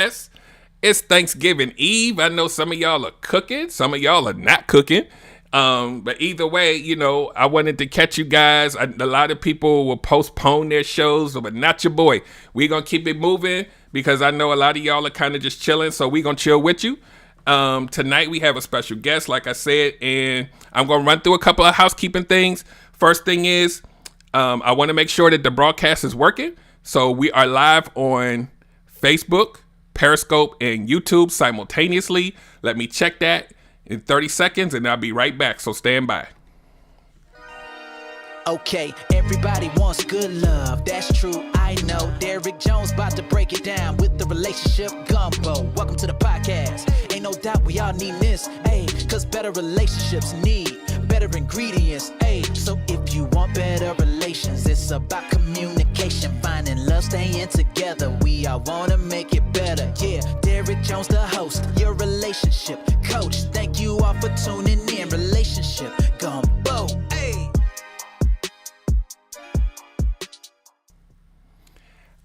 It's Thanksgiving Eve. I know some of y'all are cooking, some of y'all are not cooking. But either way, I wanted to catch you guys. A lot of people will postpone their shows, but not your boy. We're going to keep it moving because I know a lot of y'all are kind of just chilling, so we're going to chill with you. Tonight we have a special guest, like I said, and I'm going to run through a couple of housekeeping things. First thing is, I want to make sure that the broadcast is working. So we are live on Facebook, Periscope, and YouTube simultaneously. Let me check that in 30 seconds and I'll be right back. So stand by. Okay, everybody wants good love, that's true, I know. Derek Jones about to break it down with the relationship gumbo. Welcome to the podcast. Ain't no doubt we all need this, cause better relationships need better ingredients, so if you want better relations, it's about communication, finding love, staying together. We all wanna make it better, yeah. Derek Jones, the host, your relationship coach. Thank you all for tuning in. Relationship gumbo,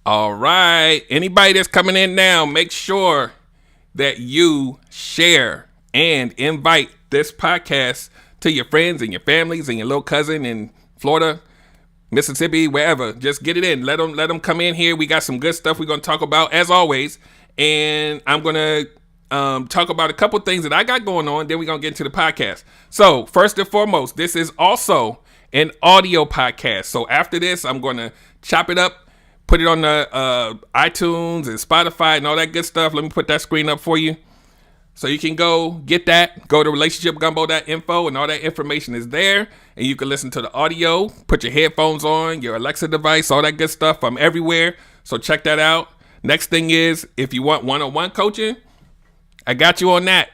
All right. Anybody that's coming in now, make sure that you share and invite this podcast to your friends and your families and your little cousin in Florida, Mississippi, wherever. Just get it in. Let them come in here. We got some good stuff we're going to talk about, as always. And I'm going to talk about a couple things that I got going on. Then we're going to get into the podcast. So first and foremost, this is also an audio podcast. So after this, I'm going to chop it up, put it on the iTunes and Spotify and all that good stuff. Let me put that screen up for you. So you can go get that. Go to relationshipgumbo.info and all that information is there. And you can listen to the audio. Put your headphones on, your Alexa device, all that good stuff. I'm everywhere. So check that out. Next thing is, if you want one-on-one coaching, I got you on that.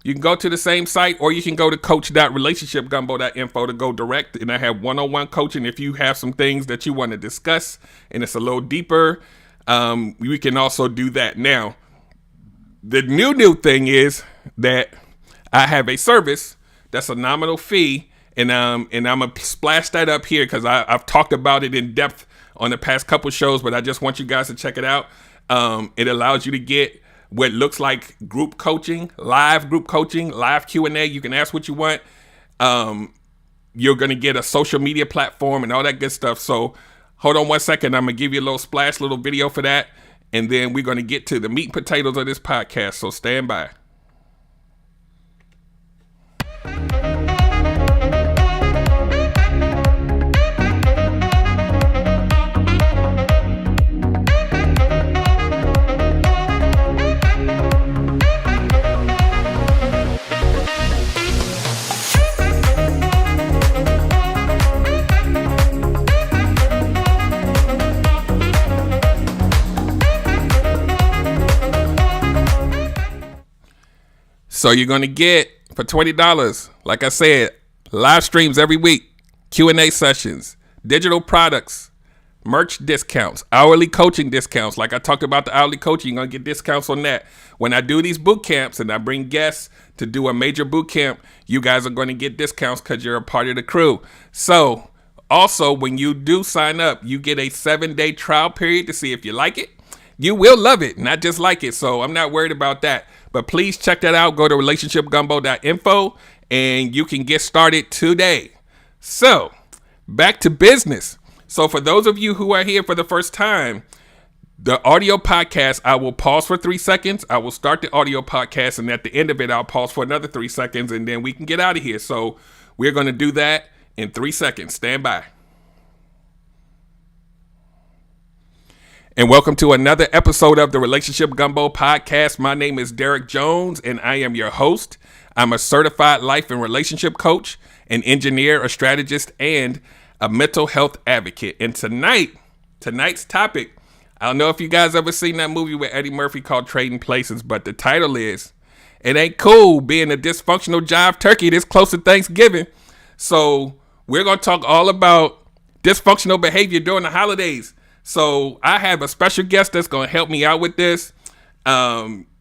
You can go to the same site or you can go to coach.relationshipgumbo.info to go direct. And I have one-on-one coaching if you have some things that you want to discuss and it's a little deeper. We can also do that. Now, the new thing is that I have a service that's a nominal fee. And I'm going to splash that up here because I've talked about it in depth on the past couple shows, but I just want you guys to check it out. It allows you to get what looks like group coaching, live Q&A. You can ask what you want. You're going to get a social media platform and all that good stuff. So hold on one second. I'm going to give you a little video for that. And then we're going to get to the meat and potatoes of this podcast. So stand by. So you're going to get, for $20, like I said, live streams every week, Q&A sessions, digital products, merch discounts, hourly coaching discounts. Like I talked about the hourly coaching, you're going to get discounts on that. When I do these boot camps and I bring guests to do a major boot camp, you guys are going to get discounts because you're a part of the crew. So also, when you do sign up, you get a 7-day trial period to see if you like it. You will love it, not just like it. So I'm not worried about that. But please check that out. Go to relationshipgumbo.info and you can get started today. So back to business. So for those of you who are here for the first time, the audio podcast, I will pause for 3 seconds. I will start the audio podcast. And at the end of it, I'll pause for another 3 seconds and then we can get out of here. So we're going to do that in 3 seconds. Stand by. And welcome to another episode of the Relationship Gumbo Podcast. My name is Derek Jones, and I am your host. I'm a certified life and relationship coach, an engineer, a strategist, and a mental health advocate. And tonight's topic, I don't know if you guys ever seen that movie with Eddie Murphy called Trading Places, but the title is, It Ain't Cool Being a Dysfunctional Jive Turkey This Close to Thanksgiving. So we're going to talk all about dysfunctional behavior during the holidays. So I have a special guest that's going to help me out with this. I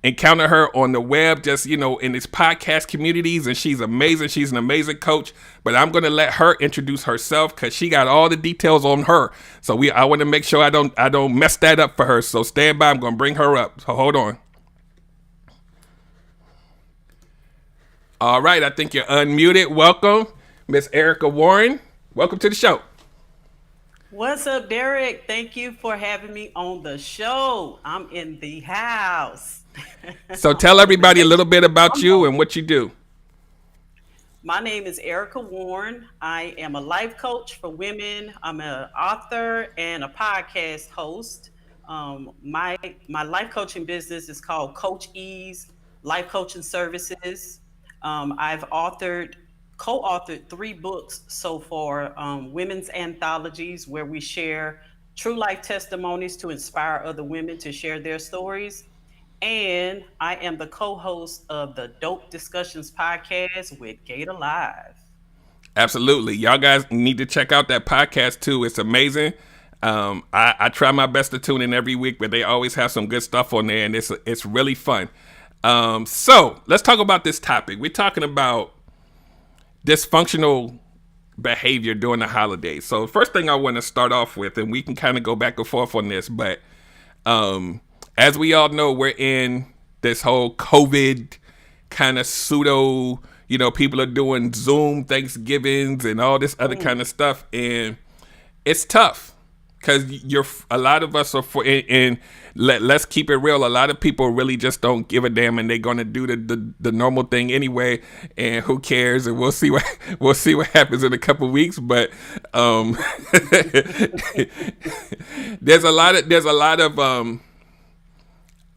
encounter her on the web, just, in these podcast communities, and she's amazing. She's an amazing coach, but I'm going to let her introduce herself because she got all the details on her. So I want to make sure I don't mess that up for her. So stand by. I'm going to bring her up. So hold on. All right. I think you're unmuted. Welcome, Miss Erica Warren. Welcome to the show. What's up, Derek? Thank you for having me on the show. I'm in the house. So tell everybody a little bit about you and what you do. My name is Erica Warren. I am a life coach for women. I'm an author and a podcast host. My life coaching business is called Coach Ease Life Coaching Services. I've co-authored 3 books so far, women's anthologies where we share true life testimonies to inspire other women to share their stories. And I am the co-host of the Dope Discussions podcast with Gator Live. Absolutely. Y'all guys need to check out that podcast too. It's amazing. I try my best to tune in every week, but they always have some good stuff on there, and it's really fun. So let's talk about this topic. We're talking about dysfunctional behavior during the holidays. So first thing I want to start off with, and we can kind of go back and forth on this, but as we all know, we're in this whole COVID kind of pseudo, people are doing Zoom Thanksgivings and all this other kind of stuff. And it's tough because a lot of us are let's keep it real. A lot of people really just don't give a damn, and they're going to do the normal thing anyway. And who cares? And we'll see what happens in a couple of weeks. But there's a lot of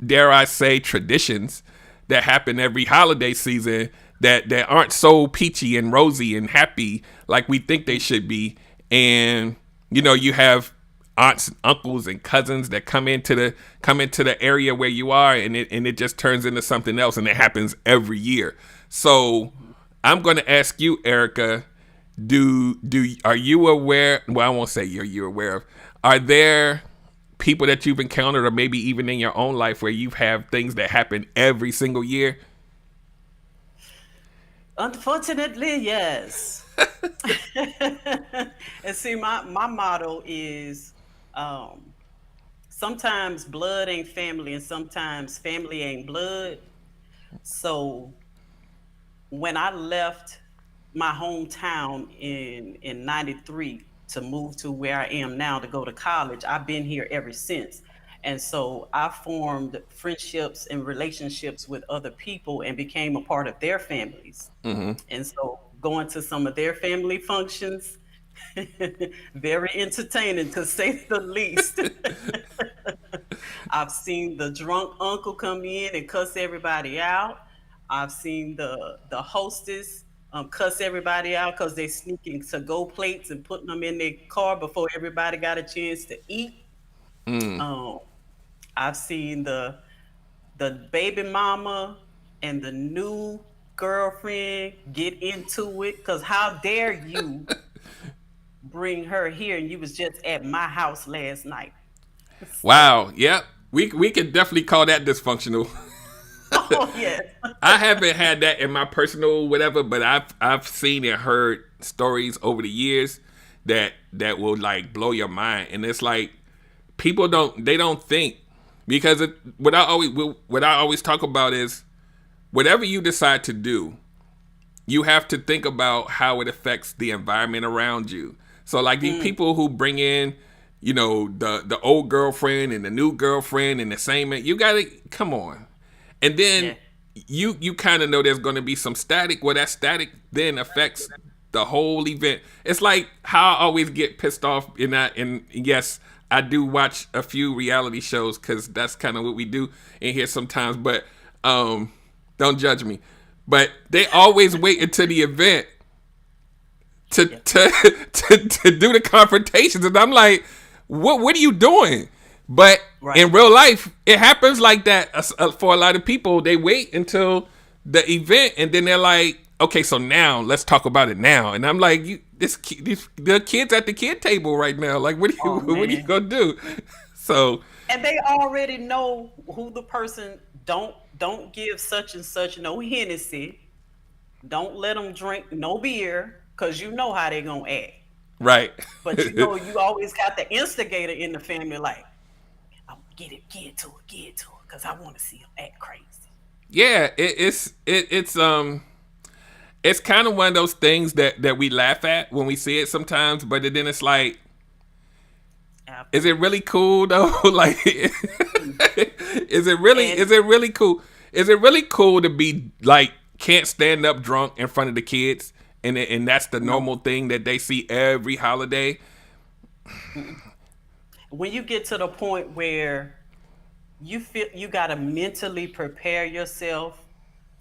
dare I say, traditions that happen every holiday season that aren't so peachy and rosy and happy like we think they should be. And, you have aunts, uncles, and cousins that come into the area where you are, and it just turns into something else, and it happens every year. So I'm going to ask you, Erica, are you aware? Well, I won't say you're aware of. Are there people that you've encountered, or maybe even in your own life, where you have things that happen every single year? Unfortunately, yes. And see, my motto is sometimes blood ain't family, and sometimes family ain't blood. So when I left my hometown in 93 to move to where I am now to go to college, I've been here ever since. And so I formed friendships and relationships with other people and became a part of their families. Mm-hmm. And so going to some of their family functions, very entertaining to say the least. I've seen the drunk uncle come in and cuss everybody out. I've seen the hostess cuss everybody out because they sneaking to-go plates and putting them in their car before everybody got a chance to eat. I've seen the baby mama and the new girlfriend get into it because how dare you bring her here and you was just at my house last night. Wow. Yep. We could definitely call that dysfunctional. Oh, yes. I haven't had that in my personal whatever, but I've seen and heard stories over the years that will like blow your mind. And it's like people don't think, because what I always talk about is whatever you decide to do, you have to think about how it affects the environment around you. So like these people who bring in, the old girlfriend and the new girlfriend and the same, you gotta come on. And then you kind of know there's going to be some static. Well, that static then affects the whole event. It's like how I always get pissed off in that. And yes, I do watch a few reality shows because that's kind of what we do in here sometimes. But don't judge me. But they always wait until the event to do the confrontations, and I'm like, what are you doing? But in real life, it happens like that for a lot of people. They wait until the event, and then they're like, okay, so now let's talk about it now. And I'm like, the kids at the kid table right now. Like, what are you gonna do? So, and they already know who the person don't don't give such and such no Hennessy. Don't let them drink no beer because you know how they gonna act. Right. But you know, you always got the instigator in the family, like, oh, get it to it, get it to it, because I want to see him act crazy. Yeah, it's kind of one of those things that we laugh at when we see it sometimes, but then it's like, is it really cool though? Like, And is it really cool? Is it really cool to be like can't stand up drunk in front of the kids, and that's the no, normal thing that they see every holiday? when you get to the point where you feel you got to mentally prepare yourself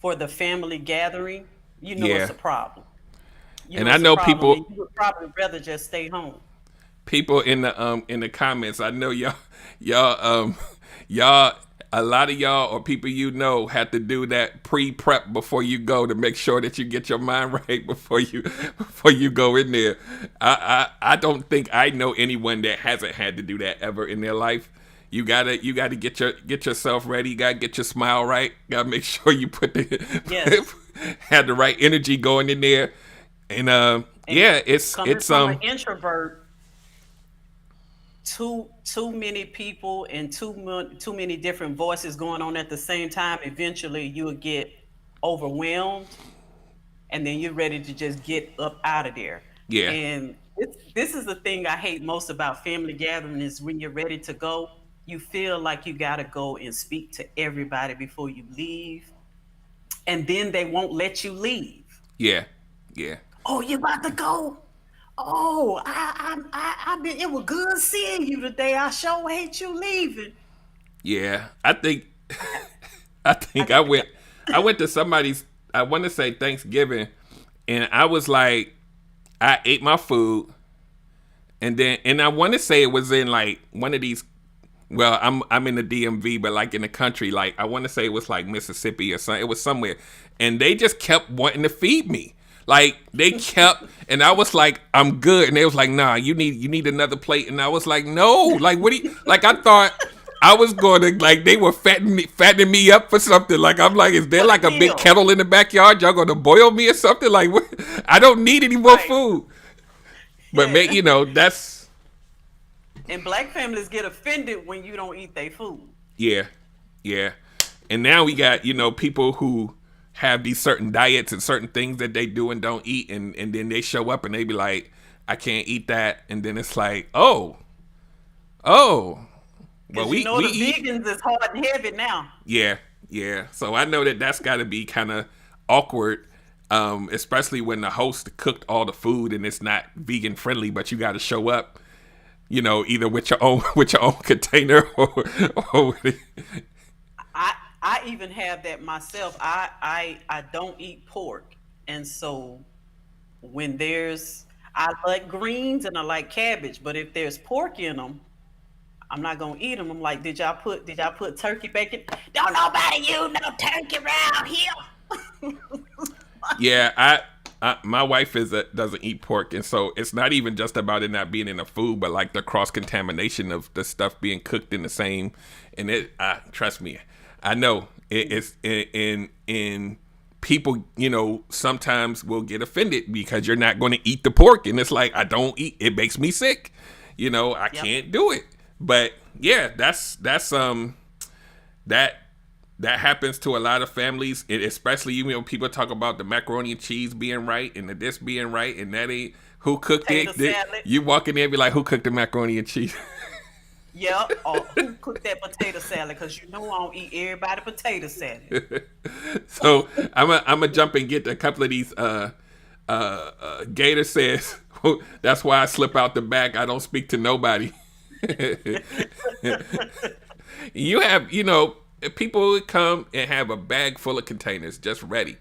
for the family gathering, you know Yeah, it's a problem. You and know I it's a know problem, and people you would probably rather just stay home. people in the comments. I know y'all y'all a lot of y'all or people you know have to do that pre-prep before you go to make sure that you get your mind right before you go in there. I don't think I know anyone that hasn't had to do that ever in their life. You gotta get yourself ready. You gotta get your smile right. Gotta make sure you put the Yes, have the right energy going in there. And and yeah, coming from an introvert, too many people and too many different voices going on at the same time. Eventually, you will get overwhelmed, and then you're ready to just get up out of there. yeah. And this is the thing I hate most about family gatherings is when you're ready to go, you feel like you got to go and speak to everybody before you leave, and then they won't let you leave. Yeah, yeah, Oh, you about to go? Oh, I been. It was good seeing you today. I sure hate you leaving. yeah. I think I I think got to go. I went to somebody's. I want to say Thanksgiving, and I was like, I ate my food, and I want to say it was in like one of these. Well, I'm in the DMV, but like in the country, like I want to say it was like Mississippi or something. It was somewhere, and they just kept wanting to feed me. Like they kept, and I was like, I'm good, and they was like, Nah, you need another plate, and I was like, No, like what do you like? I thought I was going to like they were fattening me up for something. Like I'm like, is there For the like a big meal, kettle in the backyard? Y'all going to boil me or something? Like what? I don't need any more right? food. But Yeah. that's And black families get offended when you don't eat their food. yeah, yeah. And now we got people who have these certain diets and certain things that they do and don't eat, and then they show up and they be like, I can't eat that, and then it's like, oh, well Because you know we the eat. vegans is hard and heavy now. Yeah, yeah. So I know that that's got to be kind of awkward, especially when the host cooked all the food and it's not vegan friendly, but you got to show up, either with your own with your own container or I even have that myself. I don't eat pork, and so when there's I like greens and I like cabbage, but if there's pork in them, I'm not gonna eat them. I'm like, did y'all put turkey bacon? Don't nobody use no turkey around here. yeah. My wife doesn't eat pork, and so it's not even just about it not being in the food, but like the cross contamination of the stuff being cooked in the same. And it, trust me, I know it's in people. Sometimes will get offended because you're not going to eat the pork, and it's like I don't eat. It makes me sick. I Yep. can't do it. But yeah, that that happens to a lot of families, especially people talk about the macaroni and cheese being right and the this being right, and that ain't who cooked Potato it. salad. You walk in there and be like, who cooked the macaroni and cheese? Yep. Or who cooked that potato salad? Because you know I don't eat everybody potato salad. So I'm a jump and get a couple of these. Gator says that's why I slip out the back. I don't speak to nobody. You have, people would come and have a bag full of containers just ready.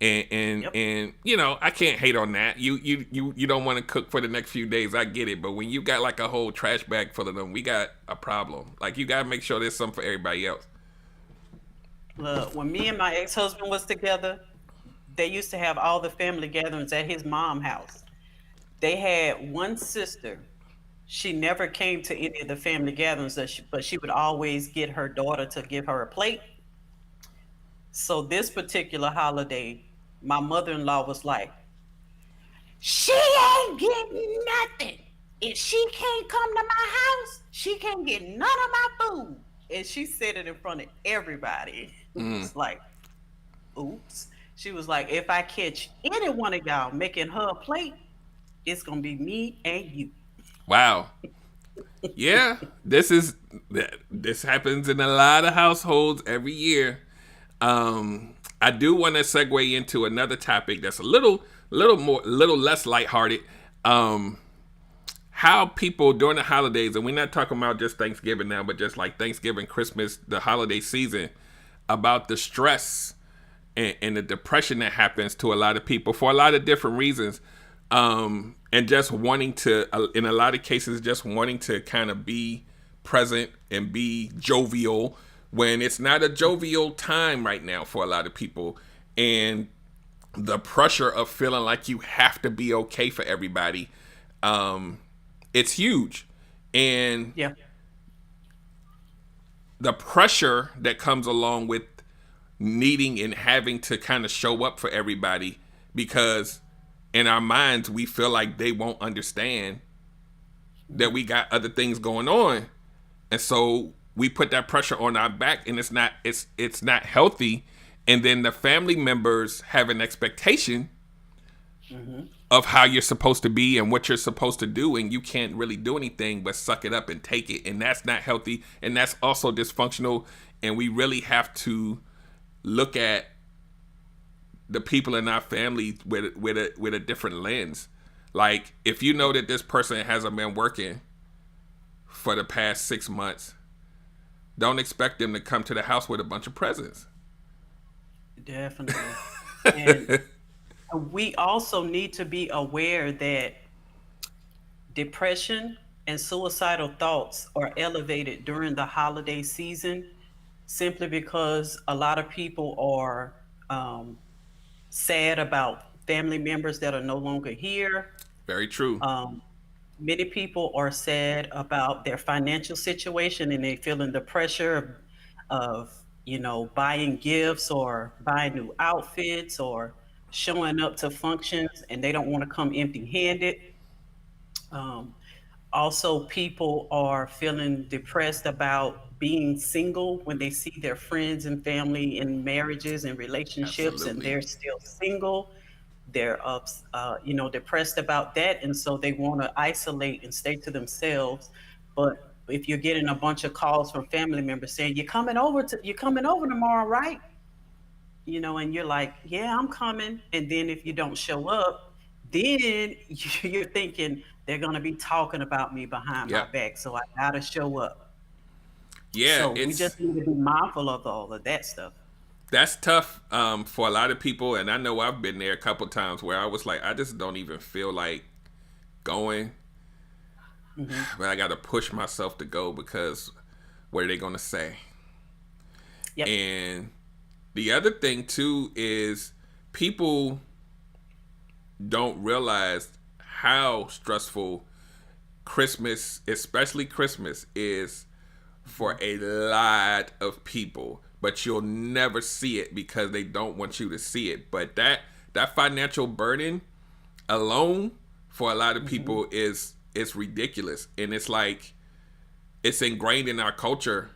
And and Yep. and I can't hate on that. You don't want to cook for the next few days. I get it, but when you got like a whole trash bag full of them, we got a problem. Like you gotta make sure there's some for everybody else. Look, when me and my ex-husband was together, they used to have all the family gatherings at his mom house. They had one sister. She never came to any of the family gatherings, but she would always get her daughter to give her a plate. So this particular holiday, my mother-in-law was like, she ain't getting nothing. If she can't come to my house, she can't get none of my food. And she said it in front of everybody. It's like, oops. She was like, if I catch any one of y'all making her a plate, it's gonna be me and you. Wow. Yeah, this happens in a lot of households every year. I do want to segue into another topic that's a little less lighthearted. Um, how people during the holidays, and we're not talking about just Thanksgiving now, but just like Thanksgiving, Christmas, the holiday season, about the stress and the depression that happens to a lot of people for a lot of different reasons. And just wanting to, in a lot of cases, just wanting to kind of be present and be jovial when it's not a jovial time right now for a lot of people. And the pressure of feeling like you have to be okay for everybody, it's huge. And Yeah. the pressure that comes along with needing and having to kind of show up for everybody because in our minds we feel like they won't understand that we got other things going on, and so we put that pressure on our back, and it's not healthy. And then the family members have an expectation of how you're supposed to be and what you're supposed to do, and you can't really do anything but suck it up and take it, and that's not healthy, and that's also dysfunctional. And we really have to look at the people in our family with a different lens. Like, if you know that this person hasn't been working for the past 6 months, don't expect them to come to the house with a bunch of presents. Definitely. And we also need to be aware that depression and suicidal thoughts are elevated during the holiday season simply because a lot of people are sad about family members that are no longer here. Very true. Um, Many people are sad about their financial situation and they feeling the pressure of buying gifts or buying new outfits or showing up to functions and they don't want to come empty handed. Um, Also, people are feeling depressed about being single when they see their friends and family in marriages and relationships and Absolutely. they're still single. They're depressed about that, and so they want to isolate and stay to themselves. But if you're getting a bunch of calls from family members saying you're coming over tomorrow, right? And you're like, yeah, I'm coming. And then if you don't show up, then you're thinking they're going to be talking about me behind my Yep. back. So I got to show up. Yeah, So we it's just need to be mindful of all of that stuff. that's tough for a lot of people, and I know I've been there a couple times where I was like, I just don't even feel like going, Hmm. but I got to push myself to go because what are they going to say? Yep. And the other thing too is people don't realize how stressful Christmas, especially Christmas, is for a lot of people. But you'll never see it because they don't want you to see it. But that financial burden alone for a lot of Hmm. people is ridiculous. And it's like it's ingrained in our culture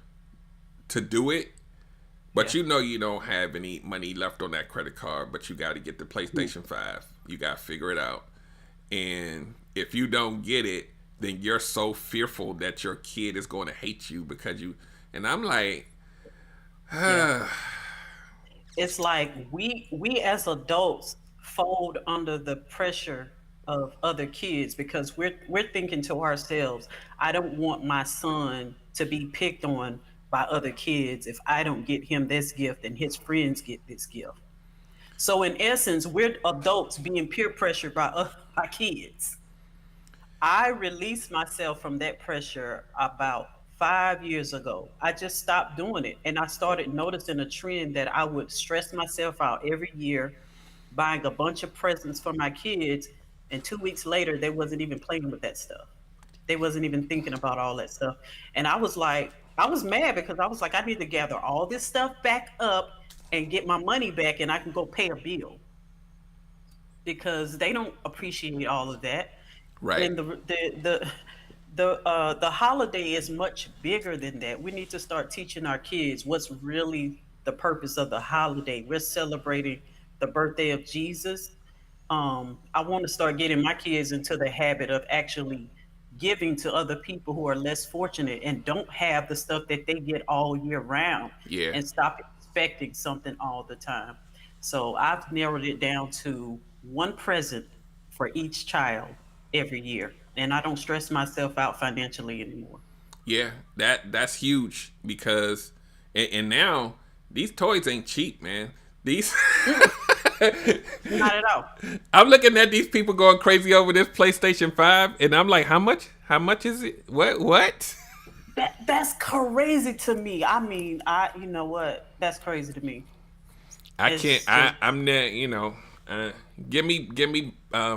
to do it. But Yeah. you know you don't have any money left on that credit card, but you got to get the PlayStation 5. You got to figure it out. And if you don't get it, then you're so fearful that your kid is going to hate you because you. And I'm like, Yeah. ah, It's like we as adults fold under the pressure of other kids because we're thinking to ourselves, I don't want my son to be picked on by other kids if I don't get him this gift and his friends get this gift. So in essence, we're adults being peer pressured by kids. I released myself from that pressure about 5 years ago. I just stopped doing it. And I started noticing a trend that I would stress myself out every year, buying a bunch of presents for my kids. And 2 weeks later, they wasn't even playing with that stuff. They wasn't even thinking about all that stuff. And I was mad because I was like, I need to gather all this stuff back up and get my money back and I can go pay a bill, because they don't appreciate all of that. Right. And the holiday is much bigger than that. We need to start teaching our kids what's really the purpose of the holiday. We're celebrating the birthday of Jesus. I want to start getting my kids into the habit of actually giving to other people who are less fortunate and don't have the stuff that they get all year round, Yeah. and stop expecting something all the time. So I've narrowed it down to one present for each child every year, and I don't stress myself out financially anymore. Yeah. That's huge because and now these toys ain't cheap, man. These Mm-mm, not at all. I'm looking at these people going crazy over this PlayStation 5 and I'm like, how much? How much is it? What? That's crazy to me. I mean, you know what? That's crazy to me. I can't. It's just I'm there. Uh, give me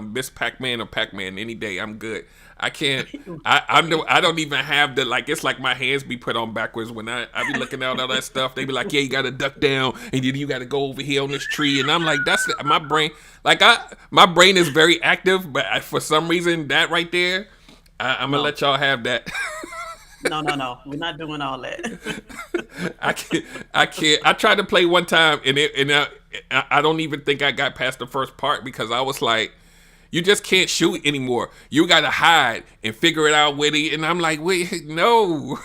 Miss Pac-Man or Pac-Man any day. I'm good. I can't. I don't even have the like. It's like my hands be put on backwards when I be looking at all that stuff. They be like, yeah, you got to duck down, and then you got to go over here on this tree, and I'm like, that's my brain. Like my brain is very active, but for some reason that right there, I'm gonna no, let y'all have that. no, no, no. We're not doing all that. I can't. I can't. I tried to play one time, I don't even think I got past the first part because I was like, you just can't shoot anymore. You got to hide and figure it out with it. And I'm like, wait, no,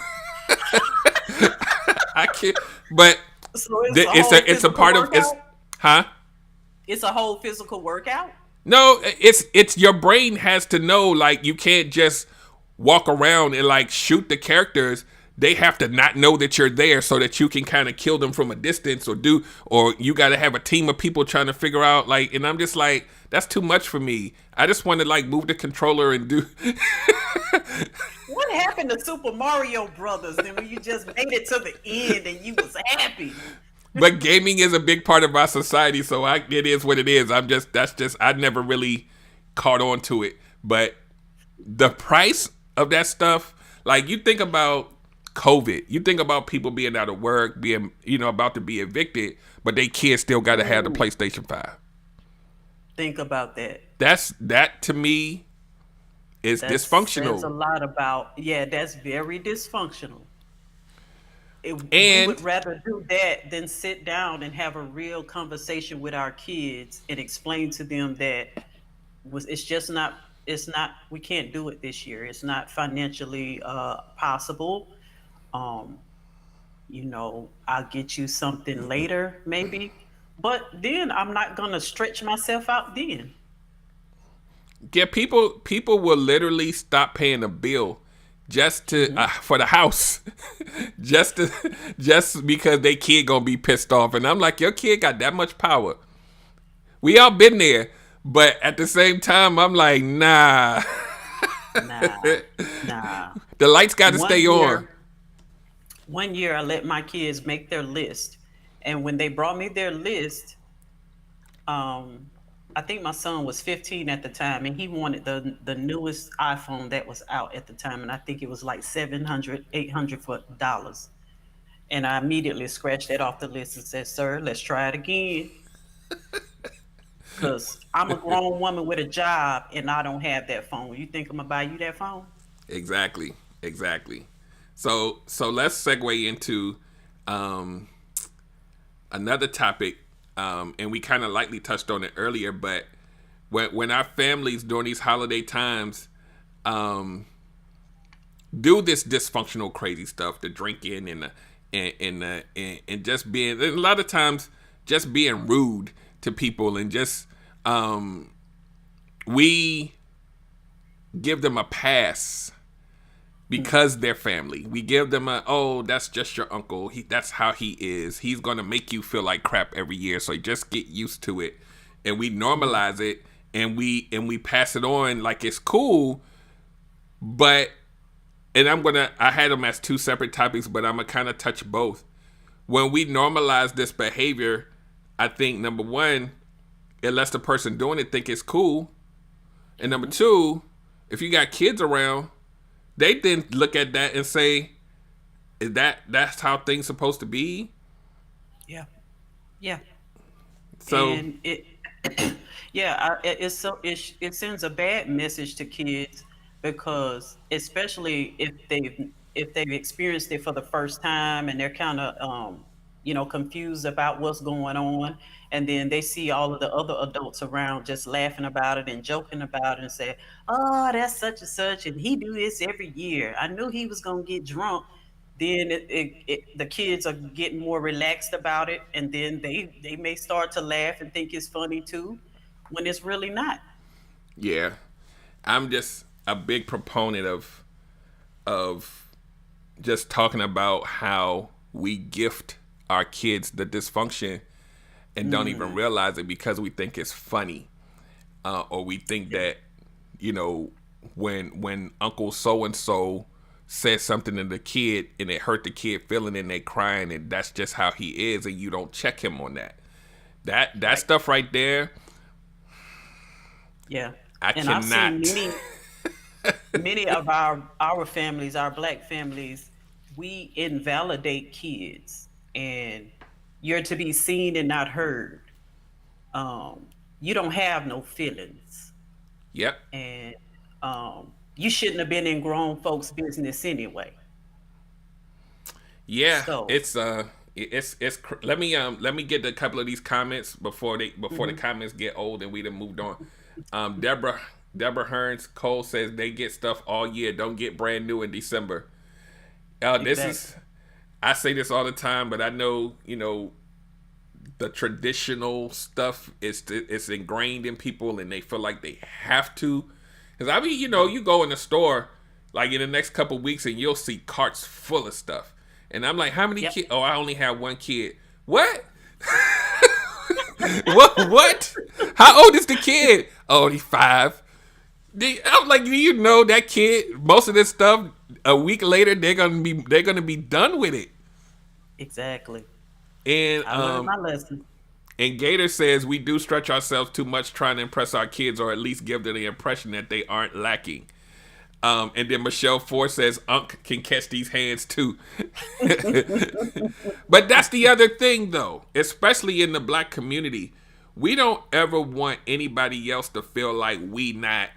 I can't. But So it's a whole it's a physical part of it's, workout. huh? It's a whole physical workout. No, it's your brain has to know like you can't just walk around and like shoot the characters. They have to not know that you're there so that you can kind of kill them from a distance or you got to have a team of people trying to figure out like, and I'm just like, that's too much for me. I just want to like move the controller and do. What happened to Super Mario Brothers? Then when you just made it to the end and you was happy. But gaming is a big part of my society, so it is what it is. I never really caught on to it. But the price of that stuff, like you think about COVID, you think about people being out of work, being, about to be evicted, but they kids still got to have the Ooh, PlayStation 5. think about that. That to me is That says a dysfunctional. lot about, yeah, that's very dysfunctional. We And would rather do that than sit down and have a real conversation with our kids and explain to them that it's just not, we can't do it this year. It's not financially possible. Um, I'll get you something later, maybe. But then I'm not gonna stretch myself out then. yeah, people will literally stop paying a bill just to Mhm. for the house, just to just because they kid gonna be pissed off. And I'm like, your kid got that much power. We all been there, but at the same time, I'm like, nah. Nah, nah. The lights got to One stay on. year, one year I let my kids make their list, and when they brought me their list, um, I think my son was 15 at the time, and he wanted the newest iPhone that was out at the time, and I think it was like 700, 800 for dollars. And I immediately scratched that off the list and said, "Sir, let's try it again, cause I'm a grown woman with a job, and I don't have that phone. You think I'm gonna buy you that phone?" Exactly, exactly. So let's segue into um, another topic, and we kind of lightly touched on it earlier, but when our families during these holiday times um, do this dysfunctional, crazy stuff, the drinking and just being a lot of times just being rude to people and just we give them a pass because they're family. We give them that's just your uncle. That's how he is. He's gonna make you feel like crap every year. So just get used to it, and we normalize it, and we pass it on like it's cool. But I had them as two separate topics, but I'm gonna kind of touch both. When we normalize this behavior, I think number one, it lets the person doing it think it's cool, and number two, if you got kids around, they then look at that and say, "Is that's how things supposed to be?" Yeah. Yeah, So and yeah, it's so it sends a bad message to kids because especially if they've experienced it for the first time and they're kind of confused about what's going on, and then they see all of the other adults around just laughing about it and joking about it and say, "Oh, that's such and such, and he do this every year. I knew he was gonna get drunk." Then the kids are getting more relaxed about it, and then they may start to laugh and think it's funny too, when it's really not. yeah, I'm just a big proponent of just talking about how we gift our kids the dysfunction and don't even Mm, realize it because we think it's funny, or we think yeah, that you know when Uncle so and so says something to the kid and it hurt the kid feeling and they crying and that's just how he is and you don't check him on that. That right, stuff right there, yeah. I And I've seen cannot. many of our families, our black families, we invalidate kids, and you're to be seen and not heard. You don't have no feelings, Yep. and you shouldn't have been in grown folks' business anyway. Yeah, So, let me get a couple of these comments before the mhm, comments get old and we done moved on. Deborah Hearns Cole says they get stuff all year, don't get brand new in December. This exactly. is I say this all the time, but I know the traditional stuff is it's ingrained in people and they feel like they have to. Because I mean, Yeah. you go in the store like in the next couple weeks and you'll see carts full of stuff, and I'm like, how many Yep. kids? Oh, I only have one kid. What? What? How old is the kid? Oh, he's 5. I'm like, do you know that kid? Most of this stuff, a week later, they're gonna be done with it. Exactly. And I learned my lesson. Gator says we do stretch ourselves too much trying to impress our kids, or at least give them the impression that they aren't lacking. And then Michelle Ford says Unc can catch these hands too. But that's the other thing, though, especially in the black community, we don't ever want anybody else to feel like we not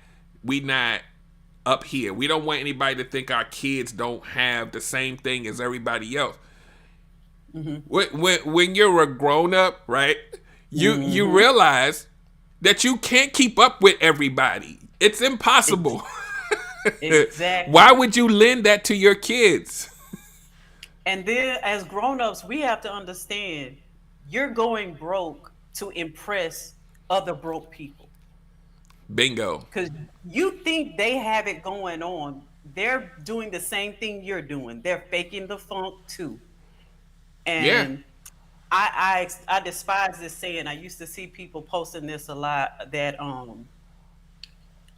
up here. We don't want anybody to think our kids don't have the same thing as everybody else. Hmm. When you're a grown up, right? You Hmm. realize that you can't keep up with everybody. It's Ex- impossible. Why exactly. would you lend that to your kids? And then as grown-ups, we have to understand you're going broke to impress other broke people. Bingo. Because you think they have it going on. They're doing the same thing you're doing. They're faking the funk too. Yeah. And I despise this saying. I used to see people posting this a lot, that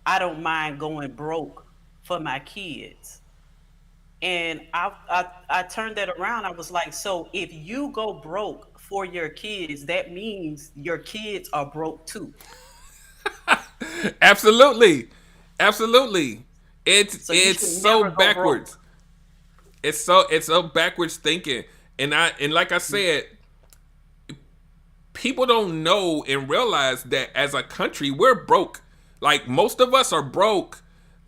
I don't mind going broke for my kids. And I turned that around. I was like, so if you go broke for your kids, that means your kids are broke too. Absolutely. Absolutely. It's So you it's should so never go broke. backwards. It's so backwards thinking. And like I said, people don't know and realize that as a country we're broke. Like most of us are broke.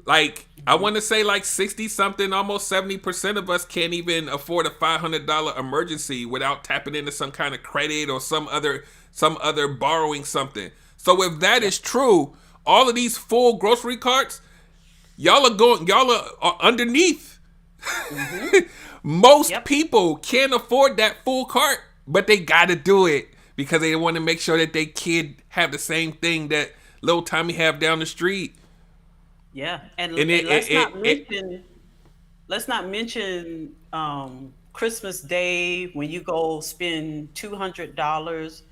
Like I Mhm. want to say like 60 something, almost 70% of us can't even afford a $500 emergency without tapping into some kind of credit or some other borrowing something. So if that Yep. is true, all of these full grocery carts, y'all are underneath. Hmm. Most Yep. people can't afford that full cart, but they gotta do it because they want to make sure that they kid have the same thing that little Tommy have down the street. Yeah. And And and it let's not mention Christmas Day when you go spend $200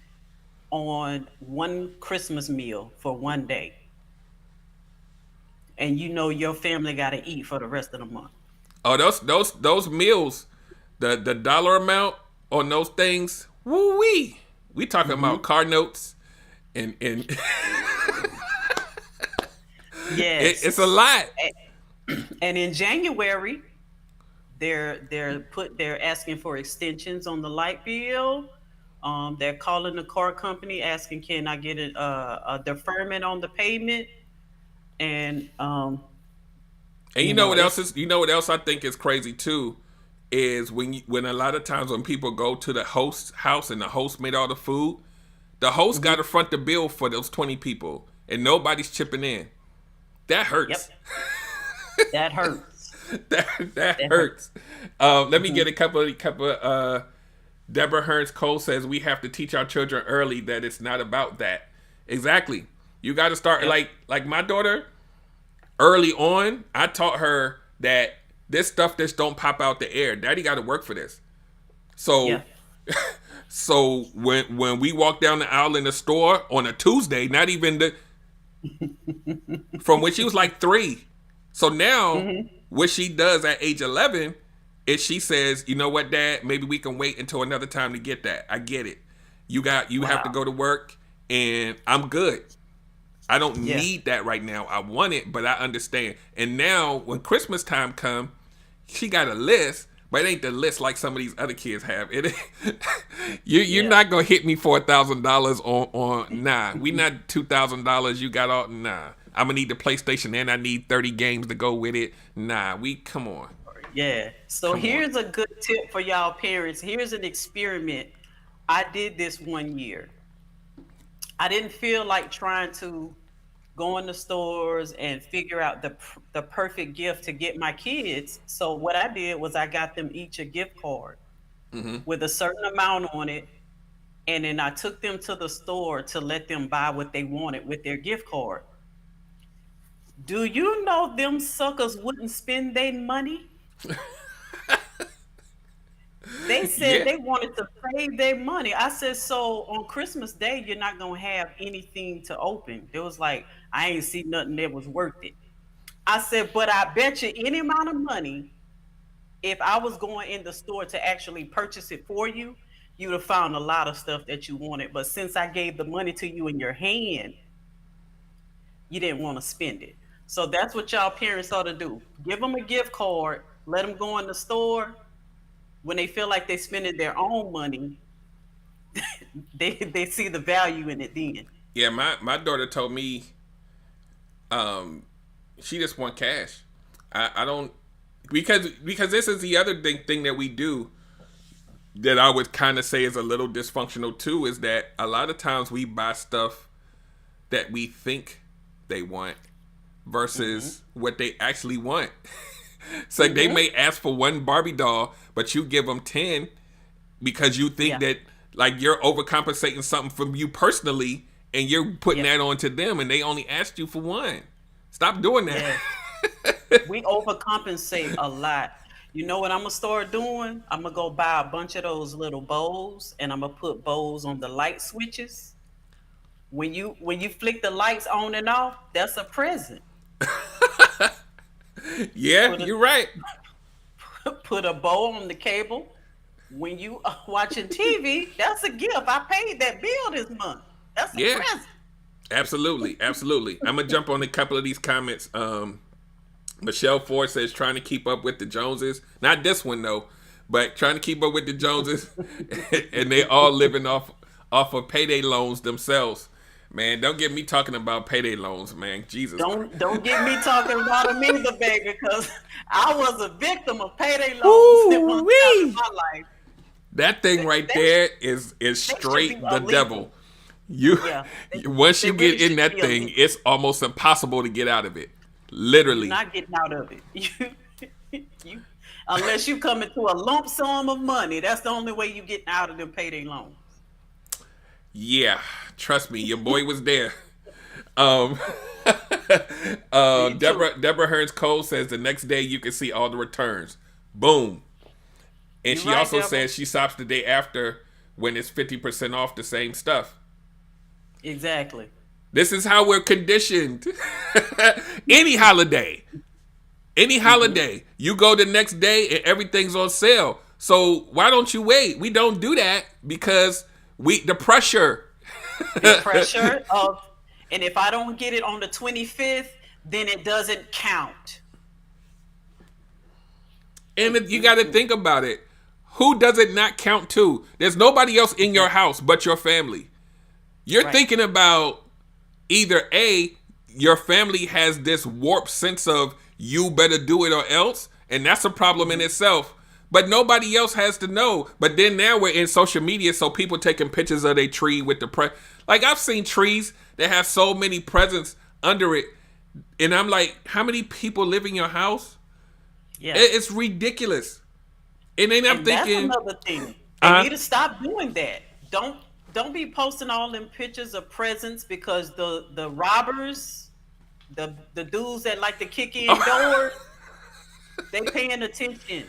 on one Christmas meal for one day, and you know your family got to eat for the rest of the month. oh those meals, the dollar amount on those things, woo wee. We talking about Hmm. car notes and it's a Yes. lot. And in January, they're asking for extensions on the light bill. They're calling the car company asking, can I get a deferment on the payment? And And you know, it's you know what else I think is crazy too is when a lot of times when people go to the host's house and the host made all the food, the host got mhm, to front the bill for those 20 people and nobody's chipping in. That hurts. yep, that hurts. that That hurts. hurts. Let me Hmm. get a couple. Deborah Hearns Cole says we have to teach our children early that it's not about that. Exactly. You got to start Yep. like my daughter early on. I taught her that this stuff just don't pop out the air. Daddy got to work for this. So Yeah. so when we walk down the aisle in the store on a Tuesday, not even the from when she was like 3. So now Hmm. what she does at age 11 is she says, "You know what, Dad? Maybe we can wait until another time to get that. I get it. You have to Wow. go to work, and I'm good. I don't Yeah. need that right now. I want it, but I understand." And now when Christmas time come, she got a list, but it ain't the list like some of these other kids have. It you're Yeah. not gonna hit me $4,000 on nah. We not $2,000. You got all nah. I'm gonna need the PlayStation and I need 30 games to go with it. Nah, we come on, Yeah. So come on. here's a good tip for y'all parents. Here's an experiment. I did this one year. I didn't feel like trying to go in the stores and figure out the perfect gift to get my kids. So what I did was I got them each a gift card Hmm. with a certain amount on it, and then I took them to the store to let them buy what they wanted with their gift card. Do you know them suckers wouldn't spend their money? They said Yeah, they wanted to save their money. I said, so on Christmas Day, you're not gonna have anything to open. It was like, I ain't see nothing that was worth it. I said, but I bet you any amount of money, if I was going in the store to actually purchase it for you, you'd have found a lot of stuff that you wanted. But since I gave the money to you in your hand, you didn't want to spend it. So that's what y'all parents ought to do. Give them a gift card, let them go in the store. When they feel like they're spending their own money, they see the value in it then. yeah. My daughter told me um she just want cash. I don't because this is the other thing that we do that I would kind of say is a little dysfunctional too is that a lot of times we buy stuff that we think they want Hmm. versus what they actually want. It's like they Hmm. may ask for one Barbie doll, but you give them 10 because you think Yeah. that like you're overcompensating something from you personally and you're putting Yeah. that on to them and they only asked you for one. Stop doing that. Yeah. We overcompensate a lot. You know what I'm gonna start doing? I'm gonna go buy a bunch of those little bows, and I'm gonna put bows on the light switches. When you flick the lights on and off, that's a present. Yeah, Put a you're right. put a bow on the cable. When you are watching TV, that's a gift. I paid that bill this month. That's a Yeah, present. absolutely, absolutely. I'm gonna jump on a couple of these comments. Michelle Ford says trying to keep up with the Joneses. Not this one though, but trying to keep up with the Joneses, and they all living off of payday loans themselves. Man, don't get me talking about payday loans, man. Jesus Christ. Don't get me talking about them either, baby, because I was a victim of payday loans at one Woo time in wee! my life. That thing They, right they, there is they should be straight the devil. illegal. You Yeah, once they you really get in should that be thing, illegal. it's almost impossible to get out of it. You're Literally. not getting out of it. You unless you come into a lump sum of money. That's the only way you getting out of them payday loans. Yeah, trust me, your boy was there. Um, Me too. Deborah Hearns Cole says the next day you can see all the returns. Boom. And You she right, also Deborah. says she shops the day after when it's 50% off the same stuff. Exactly. This is how we're conditioned. Any holiday, any Hmm. holiday, you go the next day and everything's on sale. So why don't you wait? We don't do that because the pressure. The pressure of, and if I don't get it on the 25th, then it doesn't count. And you got to think about it. Who does it not count to? There's nobody else in your house but your family. You're thinking about either A, your family has this warped sense of you better do it or else, and that's a problem in itself. But nobody else has to know. But then now we're in social media, so people taking pictures of their tree with the like I've seen trees that have so many presents under it, and I'm like, how many people live in your house? Yeah, It's ridiculous. And then I'm thinking, that's another thing. They need to stop doing that. Don't be posting all them pictures of presents, because the robbers, the dudes that like to kick in doors, they paying attention.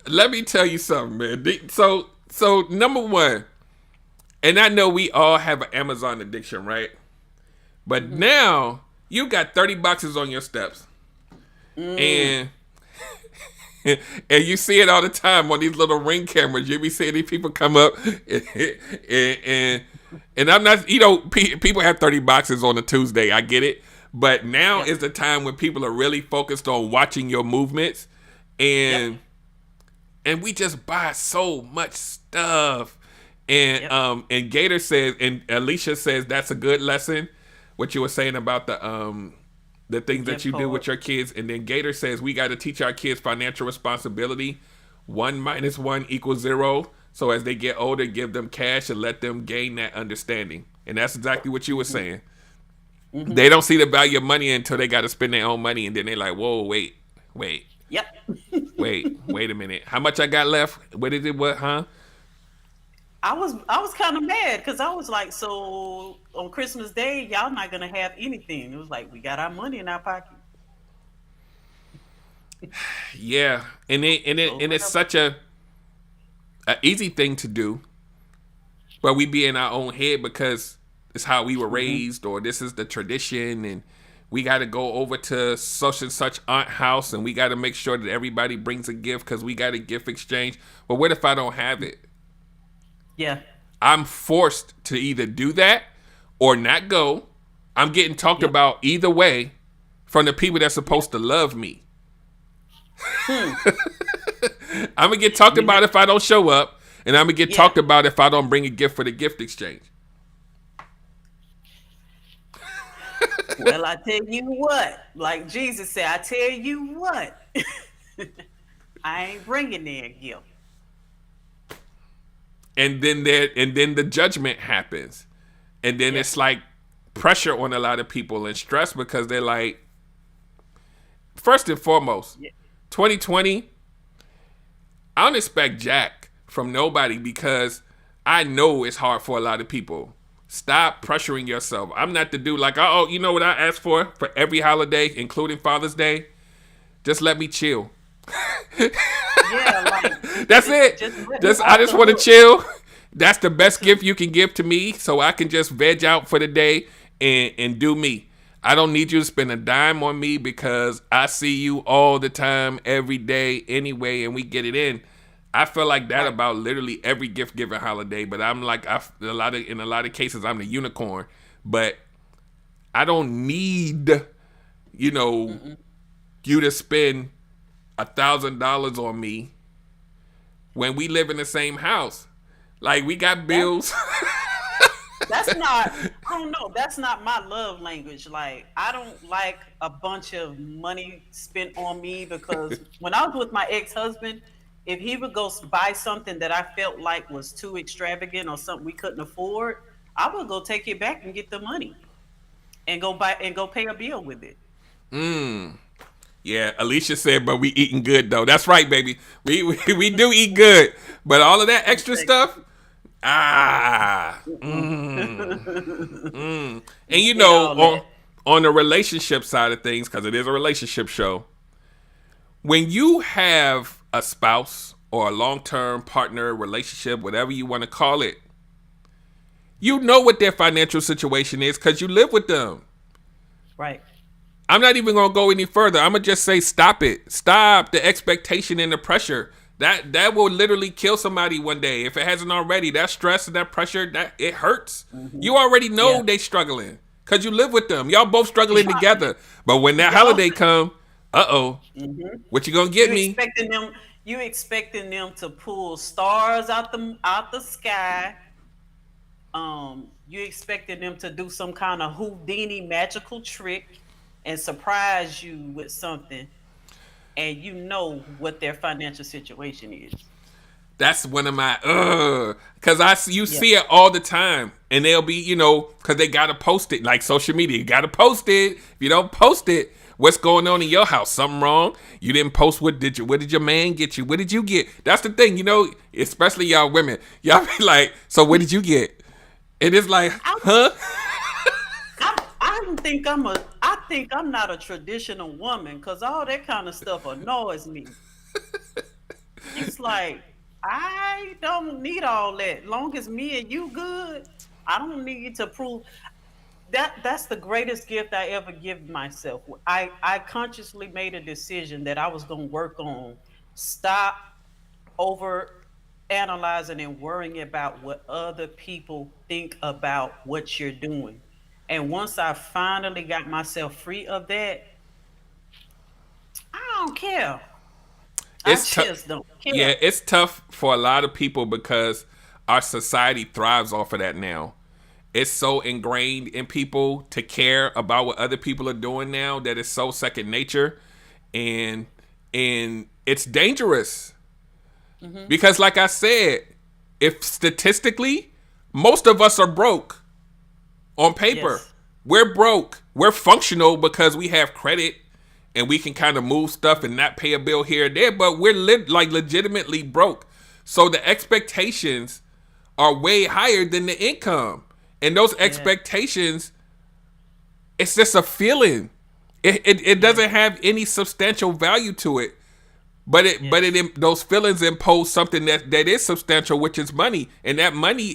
let me tell you something, man. So number one, and I know we all have an Amazon addiction, right? But now you got 30 boxes on your steps, and and you see it all the time on these little Ring cameras. You be seeing these people come up, and I'm not, people have 30 boxes on a Tuesday. I get it, but now is the time when people are really focused on watching your movements, and we just buy so much stuff. And and Gator says, and Alicia says that's a good lesson. What you were saying about the things that you do with your kids. And then Gator says we got to teach our kids financial responsibility. 1 - 1 = 0. So as they get older, give them cash and let them gain that understanding. And that's exactly what you were saying. They don't see the value of money until they got to spend their own money, and then they're like, whoa, wait. Yep. wait a minute. How much I got left? What is it? What? Huh? I was kind of mad, because I was like, so on Christmas Day, y'all not gonna have anything. It was like, we got our money in our pocket. Yeah, and it's such a easy thing to do, but we be in our own head because it's how we were raised, or this is the tradition, and we got to go over to such and such aunt house, and we got to make sure that everybody brings a gift because we got a gift exchange. But what if I don't have it? Yeah. I'm forced to either do that or not go. I'm getting talked about either way from the people that's supposed to love me. I'm going to get talked about if I don't show up, and I'm going to get talked about if I don't bring a gift for the gift exchange. Well, I tell you what, like Jesus said, I tell you what, I ain't bringing their gift. And then the judgment happens, and then it's like pressure on a lot of people and stress, because they're like, first and foremost, 2020, I don't expect jack from nobody, because I know it's hard for a lot of people. Stop pressuring yourself. I'm not the dude like, oh, you know what I asked for every holiday, including Father's Day? Just let me chill. That's it. I just want to chill. That's the best gift you can give to me, so I can just veg out for the day and do me. I don't need you to spend a dime on me, because I see you all the time, every day anyway, and we get it in. I feel like that about literally every gift giving holiday, but I'm like, in a lot of cases I'm the unicorn, but I don't need you to spend $1,000 on me when we live in the same house. Like, we got bills. That's not, I don't know, that's not my love language. Like, I don't like a bunch of money spent on me, because when I was with my ex-husband, if he would go buy something that I felt like was too extravagant or something we couldn't afford, I would go take it back and get the money and go pay a bill with it. Yeah, Alicia said, but we eating good though. That's right, baby. We do eat good, but all of that extra stuff, And on the relationship side of things, because it is a relationship show, when you have a spouse or a long-term partner, relationship, whatever you want to call it, you know what their financial situation is because you live with them. Right. I'm not even going to go any further. I'm going to just say stop it. Stop the expectation and the pressure. That will literally kill somebody one day. If it hasn't already, that stress and that pressure, that it hurts. Mm-hmm. You already know they struggling because you live with them. Y'all both struggling together. But when that holiday come, what you going to get me? you expecting them to pull stars out the sky. You expecting them to do some kind of Houdini magical trick and surprise you with something, and you know what their financial situation is. That's one of my because you Yeah. see it all the time, and they'll be because they gotta post it like social media. You gotta post it. If you don't post it, what's going on in your house? Something wrong? You didn't post. What did your man get you? What did you get? That's the thing, especially y'all women. Y'all be like, so what did you get? And it's like, huh? I don't think I think I'm not a traditional woman because all that kind of stuff annoys me. It's like I don't need all that. Long as me and you good, I don't need to prove that's the greatest gift I ever give myself. I consciously made a decision that I was gonna work on stop over analyzing and worrying about what other people think about what you're doing. And once I finally got myself free of that, I don't care. I It's tough. just don't Yeah, care. it's tough for a lot of people because our society thrives off of that now. It's so ingrained in people to care about what other people are doing now that it's so second nature, and it's dangerous because, like I said, if statistically most of us are broke on paper, Yes. we're broke. We're functional because we have credit and we can kind of move stuff and not pay a bill here or there, but we're legitimately broke. So the expectations are way higher than the income. And those Yeah. expectations, it's just a feeling. It doesn't have any substantial value to it. But those feelings impose something that is substantial, which is money. And that money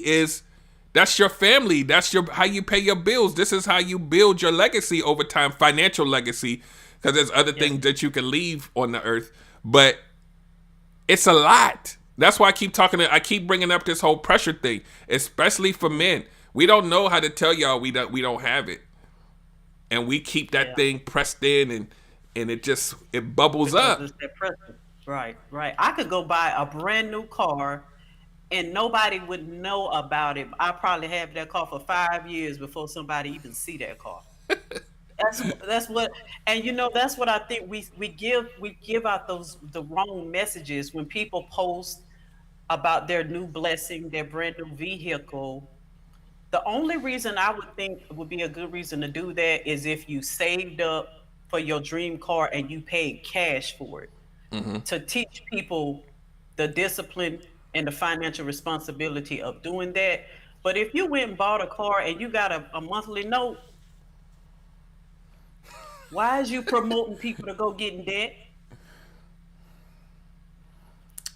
that's your family. That's how you pay your bills. This is how you build your legacy over time, financial legacy. Because there's other things that you can leave on the earth, but it's a lot. That's why I keep bringing up this whole pressure thing, especially for men. We don't know how to tell y'all we don't have it, and we keep that Yeah. thing pressed in, and it bubbles Because up. it's that pressure. Right, right. I could go buy a brand new car and nobody would know about it. I probably have that car for 5 years before somebody even see that car. That's what, and that's what I think we give out the wrong messages when people post about their new blessing, their brand new vehicle. The only reason I would think would be a good reason to do that is if you saved up for your dream car and you paid cash for it, to teach people the discipline and the financial responsibility of doing that. But if you went and bought a car and you got a monthly note, why is you promoting people to go get in debt?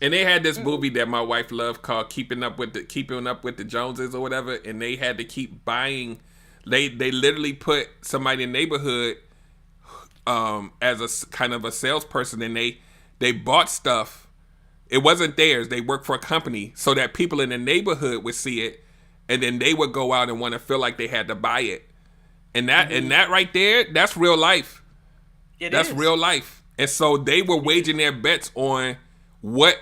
And they had this movie that my wife loved called Keeping Up with the Joneses or whatever, and they had to keep buying. They literally put somebody in the neighborhood as a kind of a salesperson, and they bought stuff. It wasn't theirs. They worked for a company so that people in the neighborhood would see it, and then they would go out and want to feel like they had to buy it. And that right there, that's real life. That's Is. real life. And so they were waging their bets on what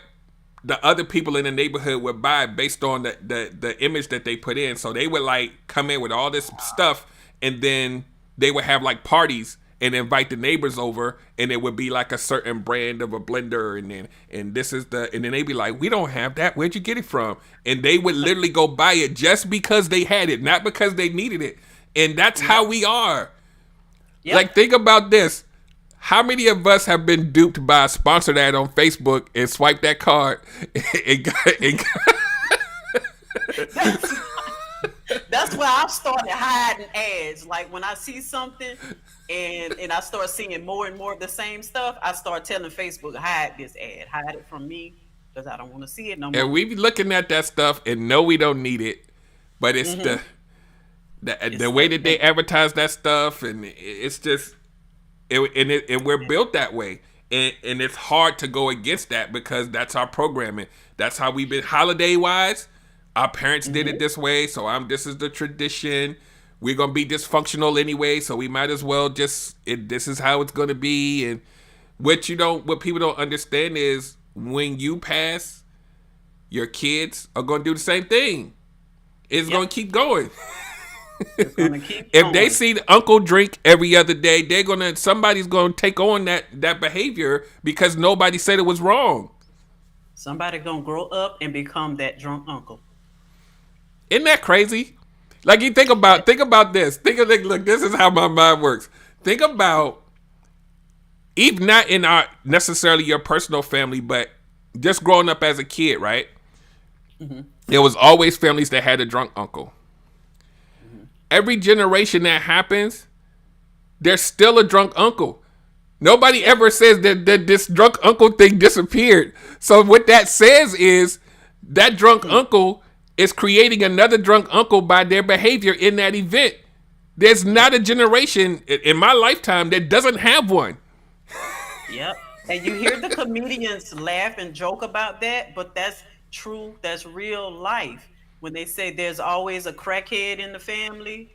the other people in the neighborhood would buy based on the image that they put in. So they would like come in with all this stuff, and then they would have like parties and invite the neighbors over, and it would be like a certain brand of a blender, and then they'd be like, we don't have that. Where'd you get it from? And they would literally go buy it just because they had it, not because they needed it. And that's how we are. Yep. Like, think about this. How many of us have been duped by a sponsored ad on Facebook and swiped that card That's where I've started hiding ads. Like when I see something and I start seeing more and more of the same stuff, I start telling Facebook, hide this ad, hide it from me because I don't want to see it no more. and we be looking at that stuff and know we don't need it, but it's the way that they advertise that stuff, and it's just and we're built that way, and it's hard to go against that because that's our programming. That's how we've been holiday wise. Our parents did it this way, so this is the tradition. We're gonna be dysfunctional anyway, so we might as well this is how it's gonna be. And what people don't understand is when you pass, your kids are going to do the same thing. It's Yep. going to keep going. It's gonna keep If they going. see the uncle drink every other day, somebody's gonna take on that behavior because nobody said it was wrong. Somebody gonna grow up and become that drunk uncle. Isn't that crazy? Like you think about this. Look, this is how my mind works. Think about even not in our necessarily your personal family, but just growing up as a kid, right? Mm-hmm. There was always families that had a drunk uncle. Mm-hmm. Every generation that happens, there's still a drunk uncle. Nobody ever says that this drunk uncle thing disappeared. So what that says is that drunk uncle is creating another drunk uncle by their behavior in that event. There's not a generation in my lifetime that doesn't have one. Yep. And you hear the comedians laugh and joke about that, but that's true. That's real life. When they say there's always a crackhead in the family,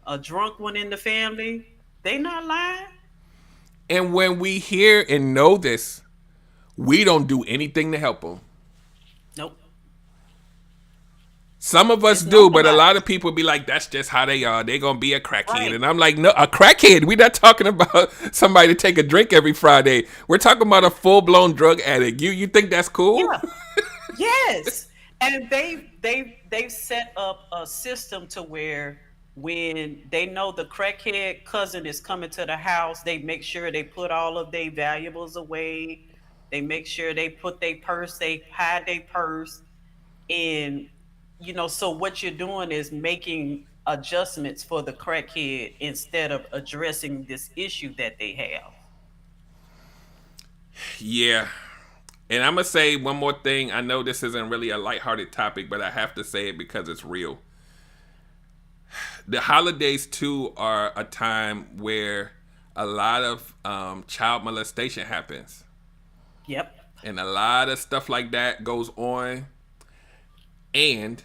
a drunk one in the family, they not lying. And when we hear and know this, we don't do anything to help them. Nope. Some of us It's do, but a normalized. lot of people be like, that's just how they are. They're going to be a crackhead. Right. And I'm like, no, a crackhead. We're not talking about somebody to take a drink every Friday. We're talking about a full-blown drug addict. You think that's cool? Yeah. Yes. And they've set up a system to where when they know the crackhead cousin is coming to the house, they make sure they put all of their valuables away. They make sure they put their purse, they hide their purse. And so what you're doing is making adjustments for the crackhead instead of addressing this issue that they have. Yeah. And I'm going to say one more thing. I know this isn't really a lighthearted topic, but I have to say it because it's real. The holidays, too, are a time where a lot of child molestation happens. Yep. And a lot of stuff like that goes on. And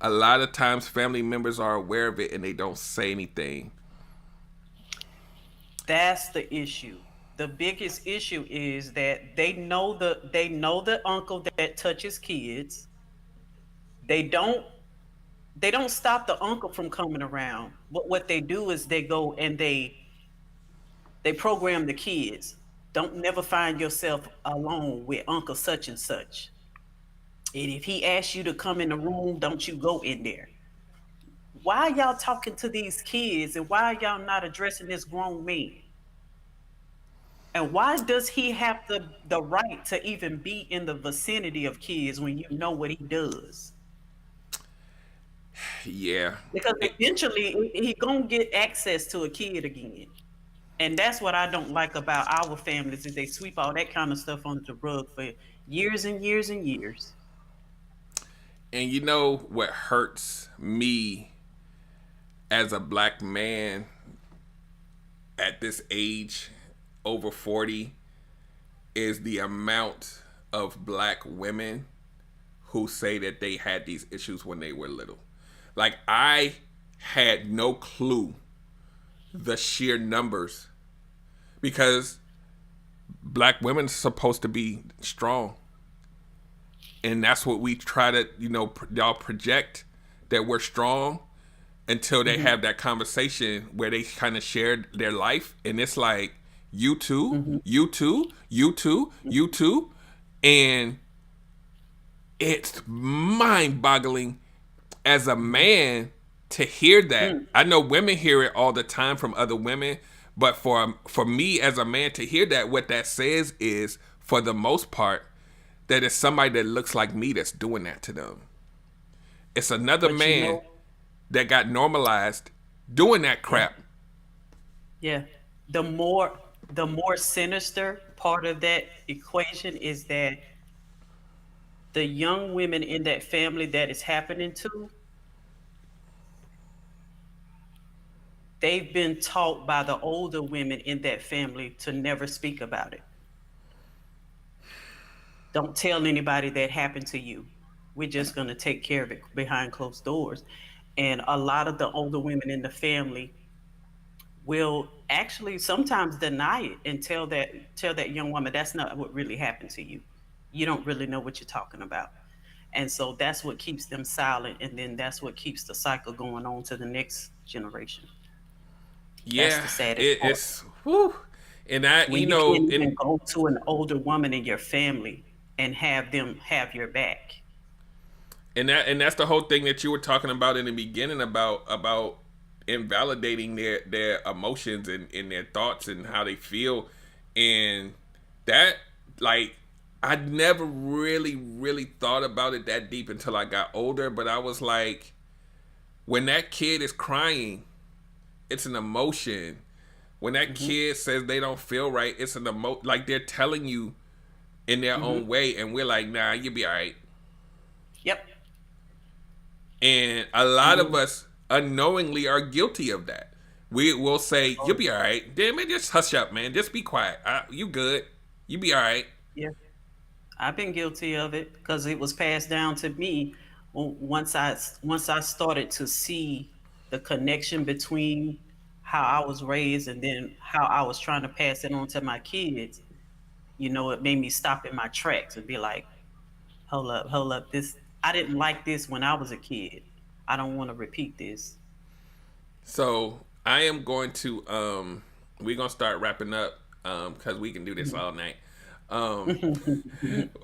a lot of times family members are aware of it and they don't say anything. That's the issue. The biggest issue is that they know the uncle that touches kids. They don't they don't stop the uncle from coming around. But what they do is they go and they program the kids. Don't never find yourself alone with Uncle such and such. And if he asks you to come in the room, don't you go in there. Why y'all talking to these kids and why y'all not addressing this grown man? And why does he have the right to even be in the vicinity of kids when you know what he does? Yeah. Because eventually he gonna get access to a kid again. And that's what I don't like about our families is they sweep all that kind of stuff under the rug for years and years and years. And you know what hurts me as a black man at this age, over 40, is the amount of black women who say that they had these issues when they were little. Like, I had no clue the sheer numbers because black women are supposed to be strong. And that's what we try to, y'all project that we're strong until they have that conversation where they kind of share their life. And it's like, you too, you too, you too, you too. And it's mind boggling as a man to hear that. I know women hear it all the time from other women, but for me as a man to hear that, what that says is, for the most part, that it's somebody that looks like me that's doing that to them. It's another But man that got normalized doing that crap. yeah, the more sinister part of that equation is that the young women in that family that is happening to, they've been taught by the older women in that family to never speak about it. Don't tell anybody that happened to you. We're just going to take care of it behind closed doors. And a lot of the older women in the family will actually sometimes deny it and tell that young woman that's not what really happened to you. You don't really know what you're talking about. And so that's what keeps them silent, and then that's what keeps the cycle going on to the next generation. That's Yeah, the saddest part. it's whew. And I, When you can't even go to an older woman in your family and have them have your back. that's the whole thing that you were talking about in the beginning about invalidating their emotions and their thoughts and how they feel. And that, like, I never really thought about it that deep until I got older, but I was like, when that kid is crying, it's an emotion. When that Hmm. kid says they don't feel right, it's an like they're telling you in their Hmm. own way, and we're like, nah, you'll be all right. Yep. And a lot of Hmm. us unknowingly are guilty of that. We will say, you'll Oh, be all right. Damn it, just hush up, man. Just be quiet. You good. You be all right. yeah. I've been guilty of it because it was passed down to me once I started to see the connection between how I was raised and then how I was trying to pass it on to my kids. It made me stop in my tracks and be like, hold up, this I didn't like this when I was a kid. I don't want to repeat this. So I am going to we're gonna start wrapping up because we can do this Mhm. all night. Um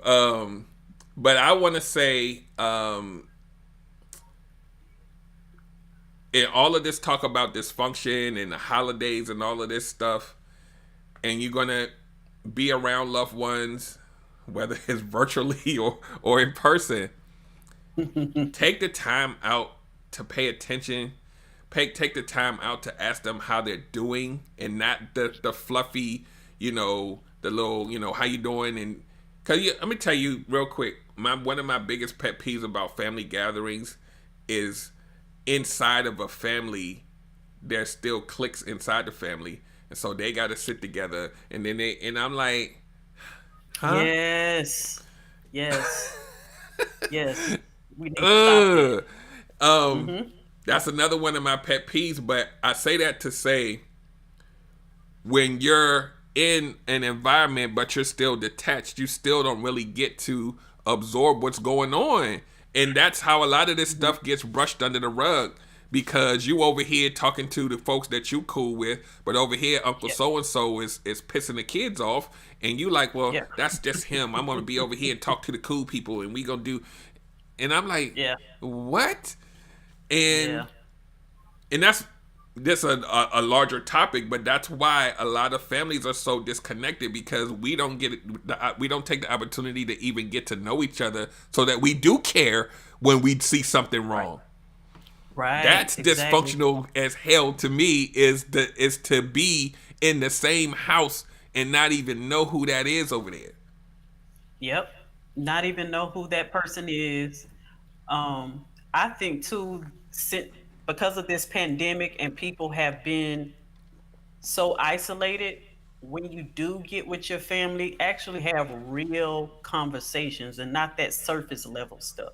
um but I wanna say in all of this talk about dysfunction and the holidays and all of this stuff, and you're gonna be around loved ones, whether it's virtually or in person, take the time out to pay attention. Take the time out to ask them how they're doing, and not the fluffy, the little, how you doing. And cause let me tell you real quick, one of my biggest pet peeves about family gatherings is inside of a family, there's still cliques inside the family, and so they got to sit together, and then and I'm like, huh? Yes. Yes. Yes. We need to stop that. Ugh. Um, Hmm. that's another one of my pet peeves. But I say that to say, when you're in an environment but you're still detached, you still don't really get to absorb what's going on. And that's how a lot of this Hmm. stuff gets brushed under the rug, because you over here talking to the folks that you cool with, but over here Uncle Yeah. so and so is pissing the kids off, and you like, well, Yeah. that's just him. I'm gonna be over here and talk to the cool people, and we gonna do. And I'm like, Yeah. what? And Yeah. that's this a larger topic, but that's why a lot of families are so disconnected, because we don't take the opportunity to even get to know each other, so that we do care when we see something Right. wrong. Right. That's Exactly. dysfunctional as hell to me, is to be in the same house and not even know who that is over there. Yep. Not even know who that person is. I think too, because of this pandemic and people have been so isolated, when you do get with your family, actually have real conversations and not that surface level stuff.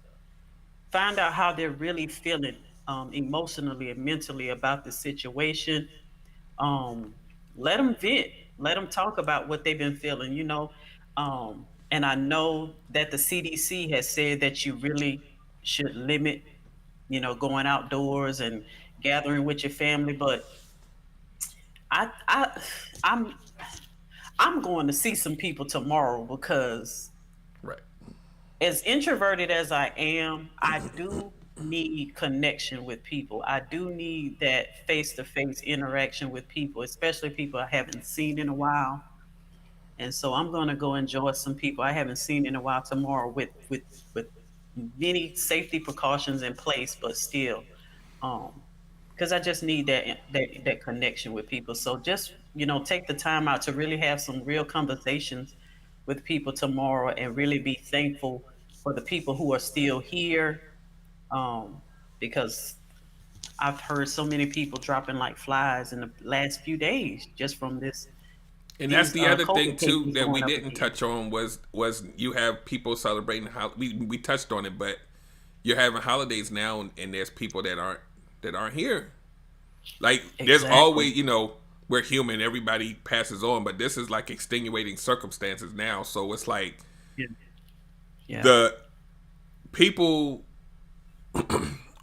Find out how they're really feeling emotionally and mentally about the situation. um, Let them vent. Let them talk about what they've been feeling. And I know that the CDC has said that you really should limit, going outdoors and gathering with your family. But I, I, I'm, I'm going to see some people tomorrow because, Right. as introverted as I am, I do need connection with people. I do need that face to face interaction with people, especially people I haven't seen in a while. And so I'm going to go enjoy some people I haven't seen in a while tomorrow with many safety precautions in place, but still, um, because I just need that connection with people. So just take the time out to really have some real conversations with people tomorrow, and really be thankful for the people who are still here. Um, because I've heard so many people dropping like flies in the last few days just from And that's these the other thing COVID too cases that we going up didn't again. touch on, was you have people celebrating how we touched on it, but you're having holidays now, and there's people that aren't here. Like there's Exactly. always, we're human. Everybody passes on, but this is like extenuating circumstances now. So it's like Yeah. Yeah. the people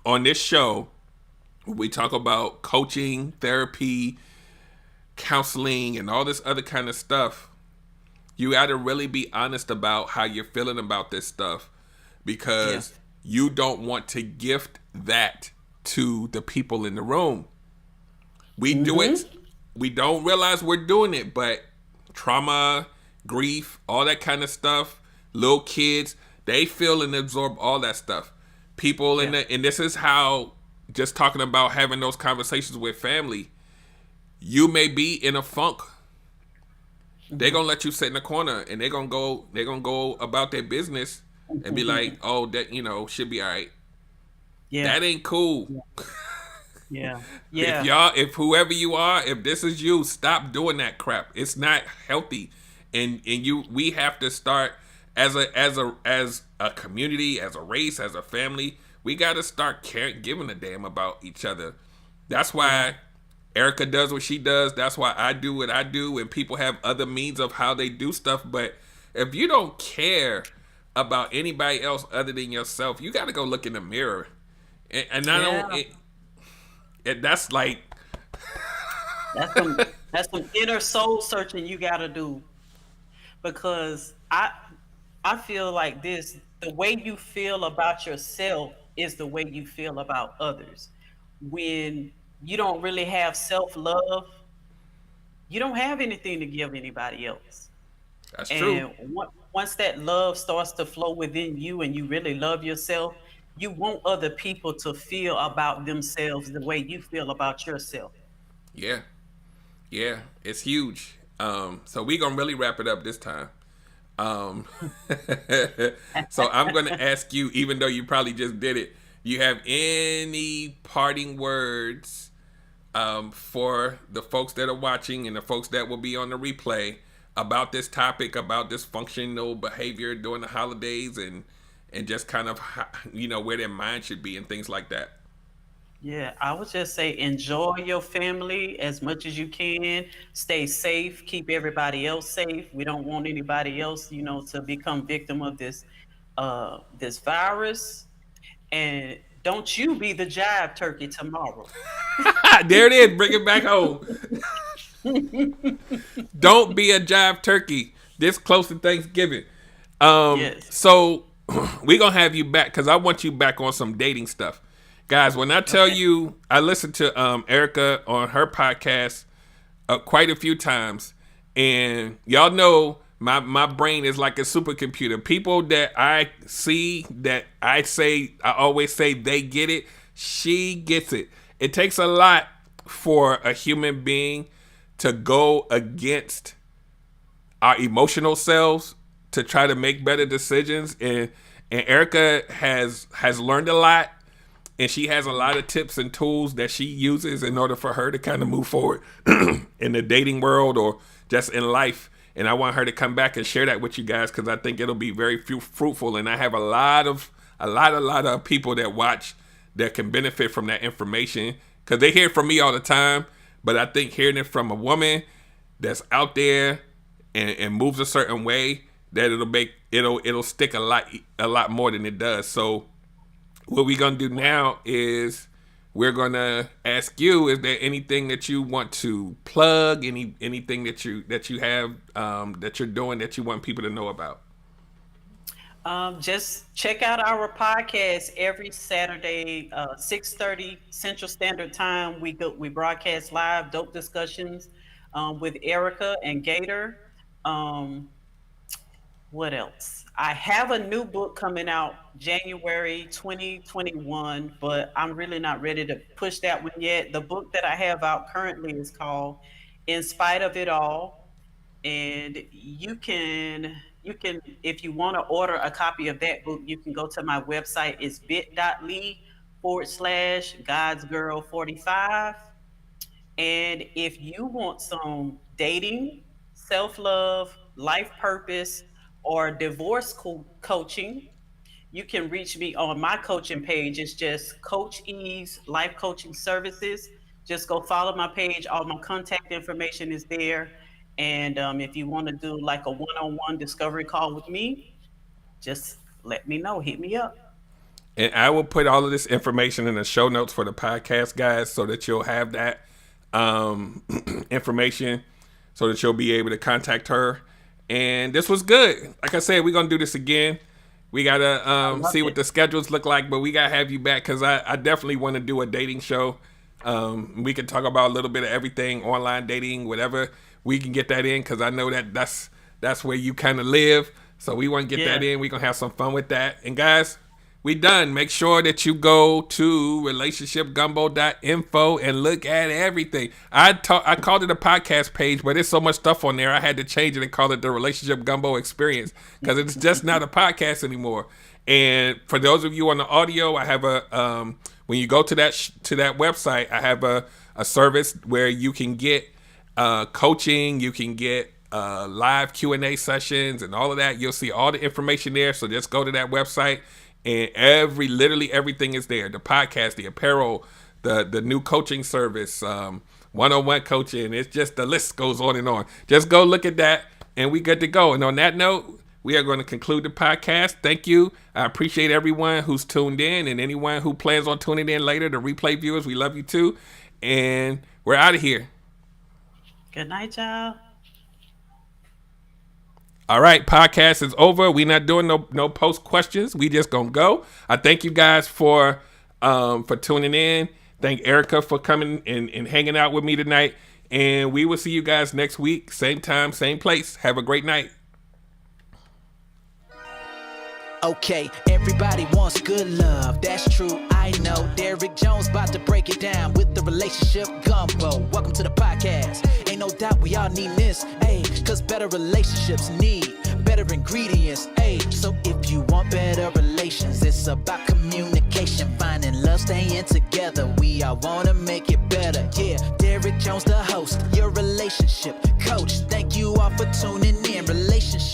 on this show, we talk about coaching, therapy, counseling, and all this other kind of stuff. You got to really be honest about how you're feeling about this stuff Yeah. because you don't want to gift that to the people in the room. We do Mm-hmm. it, we don't realize we're doing it, but trauma, grief, all that kind of stuff, little kids, they feel and absorb all that stuff. People in Yeah. the, and this is how, just talking about having those conversations with family, you may be in a funk. They're gonna let you sit in the corner and they're gonna go about their business and be like, Mm-hmm. oh, that should be all right. Yeah. That ain't cool. Yeah. If Yeah. y'all, if whoever you are, if this is you, stop doing that crap. It's not healthy, and we have to start as a community, as a race, as a family. We got to start caring, giving a damn about each other. That's Yeah. why Erica does what she does. That's why I do what I do, and people have other means of how they do stuff. But if you don't care about anybody else other than yourself, you got to go look in the mirror. And I don't. Yeah. That's like, That's some inner soul searching you gotta do, because I feel like this: the way you feel about yourself is the way you feel about others. When you don't really have self love, you don't have anything to give anybody else. that's true. And once that love starts to flow within you and you really love yourself, you want other people to feel about themselves the way you feel about yourself. Yeah, yeah, it's huge. So we gonna really wrap it up this time. Um, so I'm gonna ask you, even though you probably just did it, do you have any parting words for the folks that are watching and the folks that will be on the replay about this topic, about dysfunctional behavior during the holidays, and just kind of where their mind should be and things like that. Yeah, I would just say enjoy your family as much as you can. Stay safe. Keep everybody else safe. We don't want anybody else, to become victim of this virus. And don't you be the jive turkey tomorrow. There it is. Bring it back home. Don't be a jive turkey this close to Thanksgiving. Yes. So we gonna have you back because I want you back on some dating stuff, guys. When I tell Okay. you, I listened to Erica on her podcast quite a few times, and y'all know my brain is like a supercomputer. People that I see, that I always say they get it. She gets it. It takes a lot for a human being to go against our emotional selves to try to make better decisions, and Erica has learned a lot, and she has a lot of tips and tools that she uses in order for her to kind of move forward in the dating world or just in life. And I want her to come back and share that with you guys because I think it'll be very fruitful. And I have a lot of people that watch that can benefit from that information because they hear it from me all the time. But I think hearing it from a woman that's out there and moves a certain way, that it'll stick a lot more than it does. So what we're gonna do now is we're gonna ask you: is there anything that you want to plug? Anything that you have that you're doing that you want people to know about? Just check out our podcast every Saturday, 6:30 Central Standard Time. We broadcast live dope discussions with Erica and Gator. Um, what else? I have a new book coming out January 2021, but I'm really not ready to push that one yet. The book that I have out currently is called In Spite of It All, and you can if you want to order a copy of that book, you can go to my website. It's bit.ly/ God's Girl 45. And if you want some dating, self-love, life purpose, or divorce coaching, you can reach me on my coaching page. It's just Coach Eve's Life Coaching Services. just go follow my page. All my contact information is there. And if you want to do like a one-on-one discovery call with me, just let me know. Hit me up. And I will put all of this information in the show notes for the podcast, guys, so that you'll have that information so that you'll be able to contact her. And this was good. Like I said, we're going to do this again. We got to see what the schedules look like, but we got to have you back because I definitely want to do a dating show. We can talk about a little bit of everything, online dating, whatever. We can get that in because I know that's where you kind of live. So we want to get that in. We're going to have some fun with that. And guys, we done. Make sure that you go to relationshipgumbo.info and look at everything. I called it a podcast page, but there's so much stuff on there. I had to change it and call it the Relationship Gumbo Experience because it's just not a podcast anymore. And for those of you on the audio, I have a when you go to that website, I have a service where you can get coaching, you can get live Q&A sessions and all of that. You'll see all the information there. So just go to that website. And literally everything is there. The podcast, the apparel, the new coaching service, one-on-one coaching. It's just the list goes on and on. Just go look at that and we good to go. And on that note, we are going to conclude the podcast. Thank you. I appreciate everyone who's tuned in and anyone who plans on tuning in later. The replay viewers, we love you too. And we're out of here. Good night, y'all. All right, podcast is over. We're not doing no post questions. We just gonna go. I thank you guys for tuning in. Thank Erica for coming and hanging out with me tonight. And we will see you guys next week, same time, same place. Have a great night. Okay, everybody wants good love, that's true, I know. Derrick Jones about to break it down with the relationship gumbo. Welcome to the podcast. Ain't no doubt we all need this, ayy, cause better relationships need better ingredients, ayy. So if you want better relations, it's about communication, finding love, staying together. We all wanna make it better, yeah. Derrick Jones, the host, your relationship coach. Thank you all for tuning in. Relationship